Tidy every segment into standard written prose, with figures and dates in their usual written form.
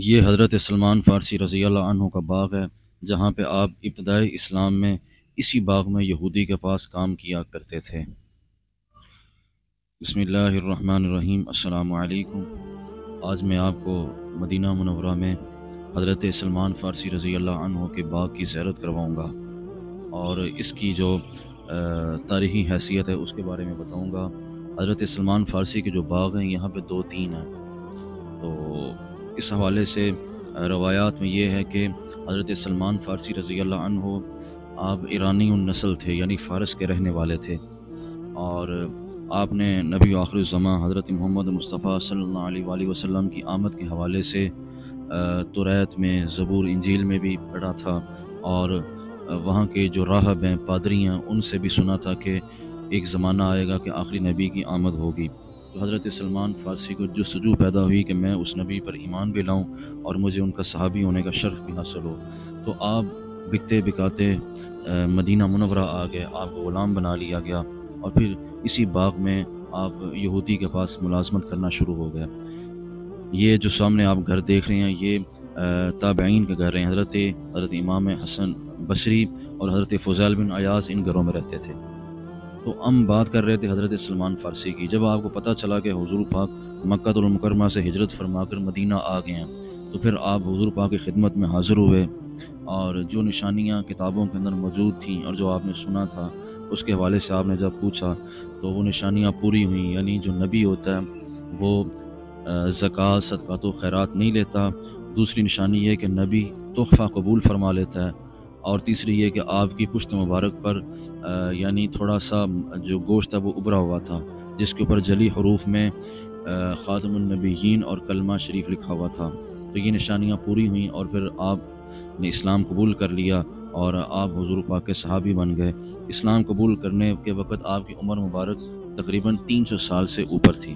یہ حضرت سلمان فارسی رضی اللہ عنہ کا باغ ہے، جہاں پہ آپ ابتدائی اسلام میں اسی باغ میں یہودی کے پاس کام کیا کرتے تھے۔ بسم اللہ الرحمن الرحیم۔ السلام علیکم۔ آج میں آپ کو مدینہ منورہ میں حضرت سلمان فارسی رضی اللہ عنہ کے باغ کی زیارت کرواؤں گا اور اس کی جو تاریخی حیثیت ہے اس کے بارے میں بتاؤں گا۔ حضرت سلمان فارسی کے جو باغ ہیں یہاں پہ 2-3 ہیں، تو اس حوالے سے روایات میں یہ ہے کہ حضرت سلمان فارسی رضی اللہ عنہ آپ ایرانی النسل تھے، یعنی فارس کے رہنے والے تھے، اور آپ نے نبی آخر الزماں حضرت محمد مصطفیٰ صلی اللہ علیہ وآلہ وسلم کی آمد کے حوالے سے توریت میں، زبور، انجیل میں بھی پڑھا تھا، اور وہاں کے جو راہب ہیں، پادری ہیں، ان سے بھی سنا تھا کہ ایک زمانہ آئے گا کہ آخری نبی کی آمد ہوگی۔ تو حضرت سلمان فارسی کو جستجو پیدا ہوئی کہ میں اس نبی پر ایمان بھی لاؤں اور مجھے ان کا صحابی ہونے کا شرف بھی حاصل ہو۔ تو آپ بکتے بکاتے مدینہ منورہ آ گئے، آپ کو غلام بنا لیا گیا، اور پھر اسی باغ میں آپ یہودی کے پاس ملازمت کرنا شروع ہو گئے۔ یہ جو سامنے آپ گھر دیکھ رہے ہیں، یہ تابعین کے گھر ہیں۔ حضرت امام حسن بصری اور حضرت فضیل بن عیاض ان گھروں میں رہتے تھے۔ تو ہم بات کر رہے تھے حضرت سلمان فارسی کی۔ جب آپ کو پتہ چلا کہ حضور پاک مکہ المکرمہ سے ہجرت فرما کر مدینہ آ گئے ہیں، تو پھر آپ حضور پاک کی خدمت میں حاضر ہوئے، اور جو نشانیاں کتابوں کے اندر موجود تھیں اور جو آپ نے سنا تھا اس کے حوالے سے آپ نے جب پوچھا تو وہ نشانیاں پوری ہوئیں۔ یعنی جو نبی ہوتا ہے وہ زکوٰۃ، صدقات و خیرات نہیں لیتا۔ دوسری نشانی یہ کہ نبی تحفہ قبول فرما لیتا ہے، اور تیسری یہ کہ آپ کی پشت مبارک پر یعنی تھوڑا سا جو گوشت ہے وہ ابھرا ہوا تھا، جس کے اوپر جلی حروف میں خاتم النبیین اور کلمہ شریف لکھا ہوا تھا۔ تو یہ نشانیاں پوری ہوئیں، اور پھر آپ نے اسلام قبول کر لیا اور آپ حضور پاک کے صحابی بن گئے۔ اسلام قبول کرنے کے وقت آپ کی عمر مبارک تقریباً 300 سال سے اوپر تھی۔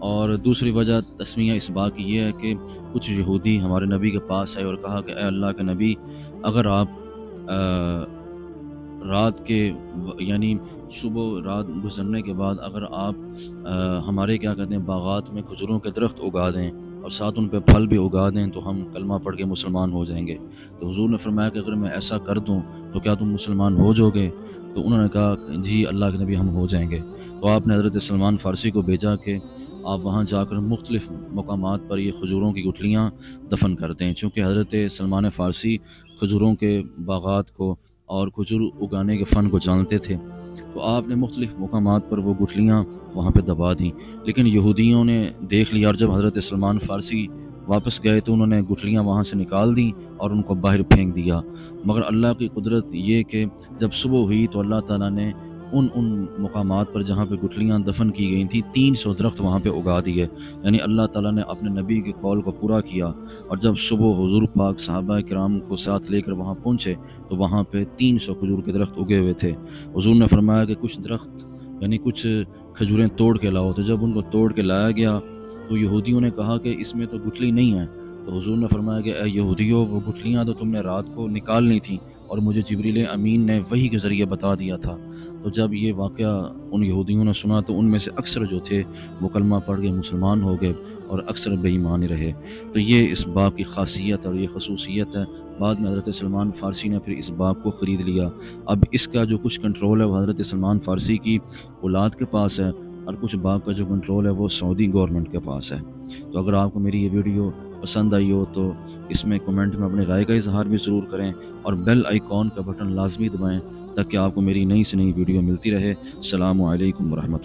اور دوسری وجہ تسمیہ اس بات کی یہ ہے کہ کچھ یہودی ہمارے نبی کے پاس آئے اور کہا کہ اے اللہ کے نبی، اگر آپ رات کے یعنی صبح رات گزرنے کے بعد اگر آپ ہمارے کیا کہتے ہیں باغات میں کھجوروں کے درخت اگا دیں اور ساتھ ان پہ پھل بھی اگا دیں تو ہم کلمہ پڑھ کے مسلمان ہو جائیں گے۔ تو حضور نے فرمایا کہ اگر میں ایسا کر دوں تو کیا تم مسلمان ہو جاؤ گے؟ تو انہوں نے کہا کہ جی اللہ کے نبی ہم ہو جائیں گے۔ تو آپ نے حضرت سلمان فارسی کو بھیجا کہ آپ وہاں جا کر مختلف مقامات پر یہ کھجوروں کی گٹھلیاں دفن کر دیں، چونکہ حضرت سلمان فارسی کھجوروں کے باغات کو اور کھجور اگانے کے فن کو جانتے تھے۔ تو آپ نے مختلف مقامات پر وہ گٹھلیاں وہاں پہ دبا دیں، لیکن یہودیوں نے دیکھ لیا، اور جب حضرت سلمان فارسی واپس گئے تو انہوں نے گٹھلیاں وہاں سے نکال دیں اور ان کو باہر پھینک دیا۔ مگر اللہ کی قدرت یہ کہ جب صبح ہوئی تو اللہ تعالیٰ نے ان مقامات پر جہاں پہ گٹھلیاں دفن کی گئی تھیں 300 درخت وہاں پہ اگا دیے۔ یعنی اللہ تعالیٰ نے اپنے نبی کے قول کو پورا کیا، اور جب صبح حضور پاک صحابہ کرام کو ساتھ لے کر وہاں پہنچے تو وہاں پہ 300 کھجور کے درخت اگے ہوئے تھے۔ حضور نے فرمایا کہ کچھ درخت یعنی کچھ کھجوریں توڑ کے لاؤ۔ تو جب ان کو توڑ کے لایا گیا تو یہودیوں نے کہا کہ اس میں تو گٹھلی نہیں ہے۔ تو حضور نے فرمایا کہ اے یہودیوں، وہ گٹھلیاں تو تم نے رات کو نکالنی تھیں اور مجھے جبریل امین نے وحی کے ذریعے بتا دیا تھا۔ تو جب یہ واقعہ ان یہودیوں نے سنا تو ان میں سے اکثر جو تھے وہ کلمہ پڑھ کے مسلمان ہو گئے، اور اکثر بے ایمان ہی رہے۔ تو یہ اس باغ کی خاصیت اور یہ خصوصیت ہے۔ بعد میں حضرت سلمان فارسی نے پھر اس باغ کو خرید لیا۔ اب اس کا جو کچھ کنٹرول ہے وہ حضرت سلمان فارسی کی اولاد کے پاس ہے، اور کچھ باغ کا جو کنٹرول ہے وہ سعودی گورنمنٹ کے پاس ہے۔ تو اگر آپ کو میری یہ ویڈیو پسند آئی ہو تو اس میں کمنٹ میں اپنی رائے کا اظہار بھی ضرور کریں، اور بیل آئیکن کا بٹن لازمی دبائیں تاکہ آپ کو میری نئی سے نئی ویڈیو ملتی رہے۔ السلام علیکم ورحمۃ اللہ۔